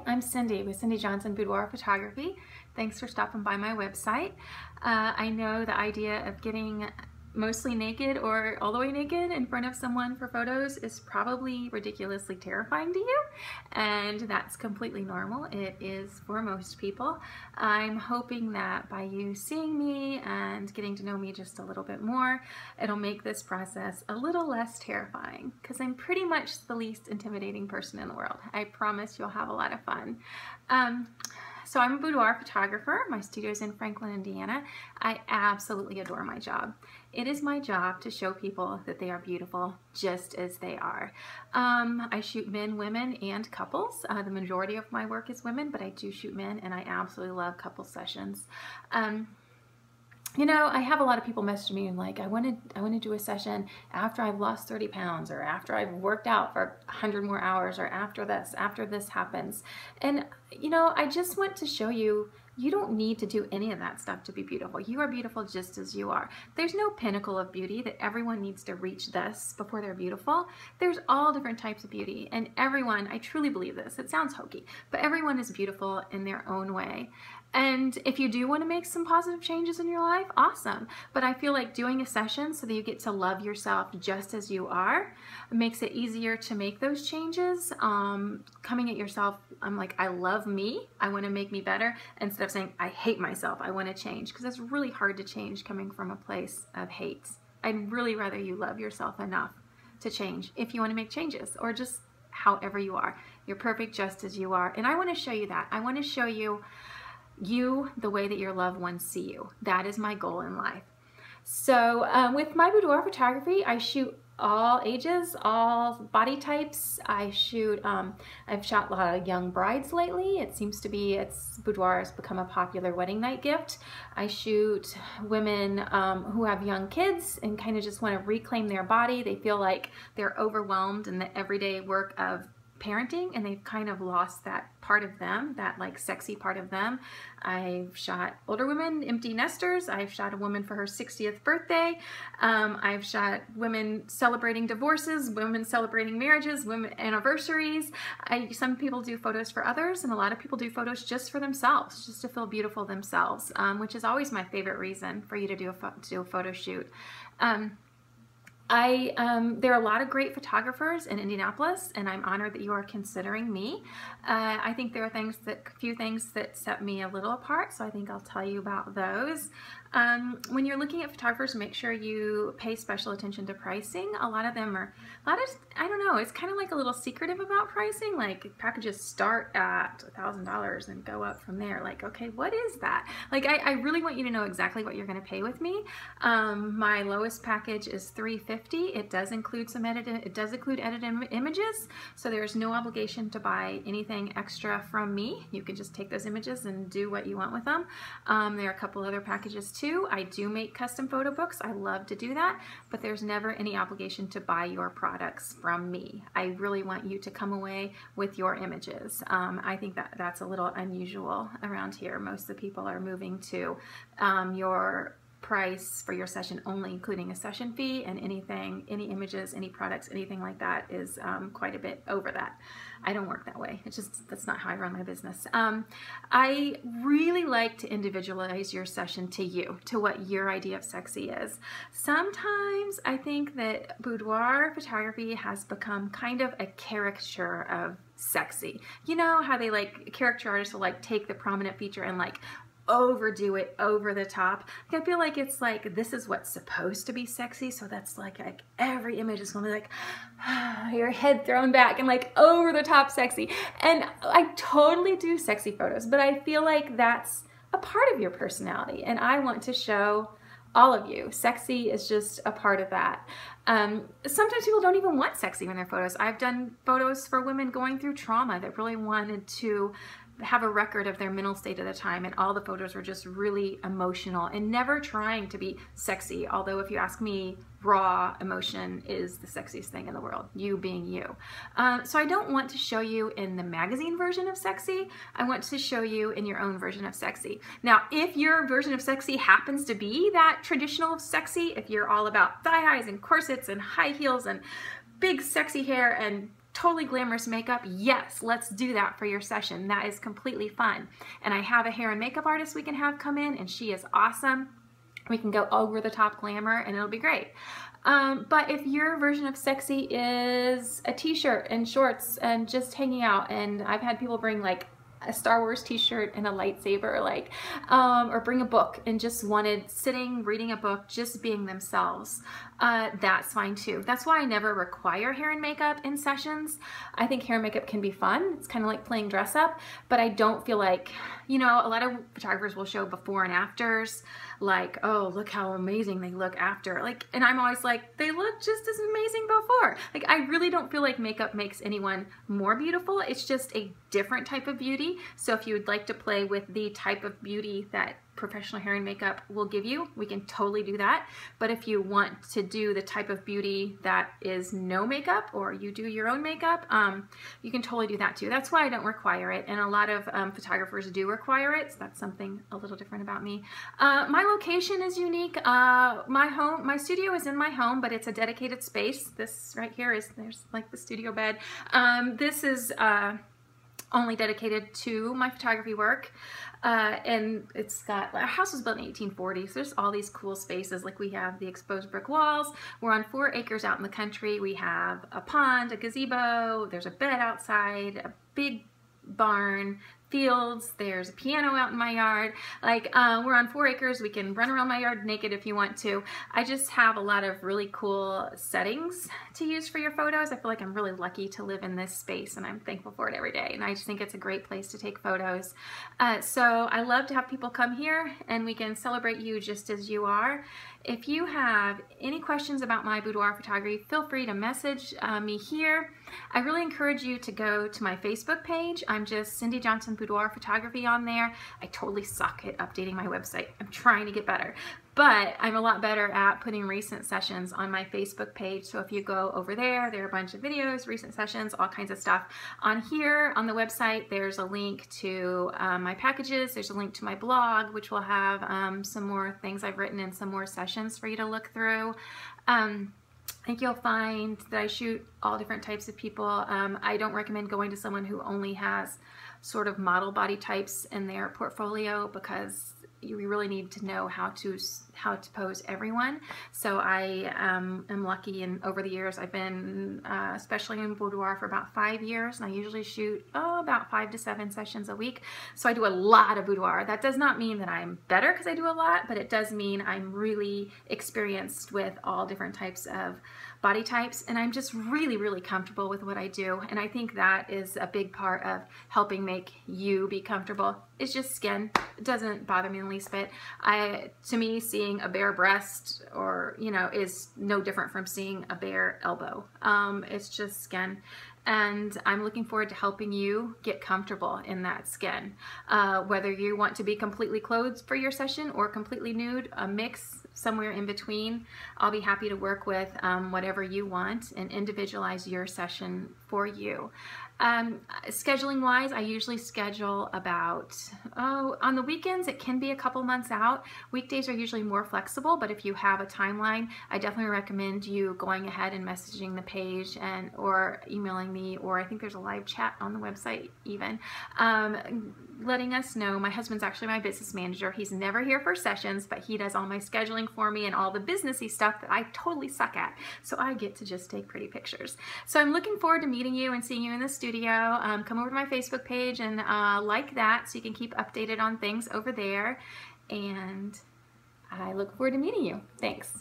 I'm Cindy with Cindy Johnson Boudoir Photography. Thanks for stopping by my website. I know the idea of getting mostly naked or all the way naked in front of someone for photos is probably ridiculously terrifying to you, and that's completely normal. It is for most people. I'm hoping that by you seeing me and getting to know me just a little bit more, it'll make this process a little less terrifying, because I'm pretty much the least intimidating person in the world. I promise you'll have a lot of fun. So I'm a boudoir photographer. My studio is in Franklin, Indiana. I absolutely adore my job. It is my job to show people that they are beautiful just as they are. I shoot men, women, and couples. The majority of my work is women, but I do shoot men, and I absolutely love couple sessions. You know, I have a lot of people message me and like, I want to do a session after I've lost 30 pounds, or after I've worked out for 100 more hours, or after this happens. And you know, I just want to show you, you don't need to do any of that stuff to be beautiful. You are beautiful just as you are. There's no pinnacle of beauty that everyone needs to reach this before they're beautiful. There's all different types of beauty, and everyone, I truly believe this, it sounds hokey, but everyone is beautiful in their own way. And if you do want to make some positive changes in your life, awesome. But I feel like doing a session so that you get to love yourself just as you are makes it easier to make those changes. Coming at yourself, I'm like, I love me, I want to make me better, instead of saying, I hate myself, I want to change. Because it's really hard to change coming from a place of hate. I'd really rather you love yourself enough to change if you want to make changes, or just however you are. You're perfect just as you are. And I want to show you that. I want to show you the way that your loved ones see you. That is my goal in life. So with my boudoir photography, I shoot all ages, all body types. I've shot a lot of young brides lately. It seems to be, boudoir has become a popular wedding night gift. I shoot women who have young kids and kind of just want to reclaim their body. They feel like they're overwhelmed in the everyday work of parenting, and they've kind of lost that part of them, that like sexy part of them. I've shot older women, empty nesters. I've shot a woman for her 60th birthday. I've shot women celebrating divorces, women celebrating marriages, women anniversaries. Some people do photos for others, and a lot of people do photos just for themselves, just to feel beautiful themselves, which is always my favorite reason for you to do a photo shoot. There are a lot of great photographers in Indianapolis, and I'm honored that you are considering me. I think there are a few things that set me a little apart, so I think I'll tell you about those. When you're looking at photographers, make sure you pay special attention to pricing. A lot of them are, I don't know, it's kind of like a little secretive about pricing. Like, packages start at $1,000 and go up from there. Like, okay, what is that? Like, I really want you to know exactly what you're going to pay with me. My lowest package is $350. It does include edited images, so there's no obligation to buy anything extra from me. You can just take those images and do what you want with them. There are a couple other packages too. I do make custom photo books. I love to do that, but there's never any obligation to buy your products from me. I really want you to come away with your images. I think that's a little unusual around here. Most of the people are moving to your price for your session only including a session fee, and any images, any products, anything like that is quite a bit over that. I don't work that way. That's not how I run my business. I really like to individualize your session to you, to what your idea of sexy is. Sometimes I think that boudoir photography has become kind of a caricature of sexy. You know how they like, caricature artists will like take the prominent feature and like overdo it over the top. I feel like it's like, this is what's supposed to be sexy, so that's like every image is gonna be like your head thrown back and like over the top sexy. And I totally do sexy photos, but I feel like that's a part of your personality, and I want to show all of you. Sexy is just a part of that. Sometimes people don't even want sexy in their photos. I've done photos for women going through trauma that really wanted to have a record of their mental state at the time, and all the photos were just really emotional and never trying to be sexy. Although if you ask me, raw emotion is the sexiest thing in the world, you being you. So I don't want to show you in the magazine version of sexy. I want to show you in your own version of sexy. Now, if your version of sexy happens to be that traditional sexy, if you're all about thigh highs and corsets and high heels and big sexy hair and totally glamorous makeup, yes, let's do that for your session. That is completely fun. And I have a hair and makeup artist we can have come in, and she is awesome. We can go over the top glamour and it'll be great. But if your version of sexy is a t-shirt and shorts and just hanging out, and I've had people bring like a Star Wars t-shirt and a lightsaber, like, or bring a book and just wanted sitting, reading a book, just being themselves, that's fine too. That's why I never require hair and makeup in sessions. I think hair and makeup can be fun. It's kind of like playing dress up, but I don't feel like, you know, a lot of photographers will show before and afters, like, oh, look how amazing they look after. Like, and I'm always like, they look just as amazing before. Like, I really don't feel like makeup makes anyone more beautiful. It's just a different type of beauty. So if you would like to play with the type of beauty that professional hair and makeup will give you, we can totally do that. But if you want to do the type of beauty that is no makeup, or you do your own makeup, you can totally do that too. That's why I don't require it, and a lot of photographers do require it, so that's something a little different about me. My location is unique. My studio is in my home, but it's a dedicated space. This right here there's like the studio bed. This is only dedicated to my photography work, and it's got, our house was built in 1840, so there's all these cool spaces. Like, we have the exposed brick walls. We're on 4 acres out in the country. We have a pond, a gazebo, there's a bed outside, a big barn, fields, there's a piano out in my yard. Like, we're on 4 acres. We can run around my yard naked if you want to. I just have a lot of really cool settings to use for your photos. I feel like I'm really lucky to live in this space, and I'm thankful for it every day. And I just think it's a great place to take photos. So I love to have people come here, and we can celebrate you just as you are. If you have any questions about my boudoir photography, feel free to message me here. I really encourage you to go to my Facebook page. I'm just Cindy Johnson Boudoir Photography on there. I totally suck at updating my website. I'm trying to get better, but I'm a lot better at putting recent sessions on my Facebook page. So if you go over there, there are a bunch of videos, recent sessions, all kinds of stuff. On here, on the website, there's a link to my packages. There's a link to my blog, which will have some more things I've written and some more sessions for you to look through. I think you'll find that I shoot all different types of people. I don't recommend going to someone who only has sort of model body types in their portfolio, because you really need to know how to pose everyone. So I am lucky, and over the years I've been especially in boudoir for about 5 years, and I usually shoot about 5 to 7 sessions a week. So I do a lot of boudoir. That does not mean that I'm better because I do a lot, but it does mean I'm really experienced with all different types of body types, and I'm just really, really comfortable with what I do. And I think that is a big part of helping make you be comfortable. It's just skin. It doesn't bother me in the least bit. To me, seeing a bare breast, or, you know, is no different from seeing a bare elbow. It's just skin. And I'm looking forward to helping you get comfortable in that skin. Whether you want to be completely clothed for your session or completely nude, a mix, somewhere in between, I'll be happy to work with whatever you want and individualize your session for you. Scheduling wise, I usually schedule about, on the weekends it can be a couple months out. Weekdays are usually more flexible, but if you have a timeline, I definitely recommend you going ahead and messaging the page, or emailing me, or I think there's a live chat on the website even, letting us know. My husband's actually my business manager. He's never here for sessions, but he does all my scheduling for me and all the businessy stuff that I totally suck at. So I get to just take pretty pictures. So I'm looking forward to meeting you and seeing you in the studio. Come over to my Facebook page and like that, so you can keep updated on things over there. And I look forward to meeting you. Thanks.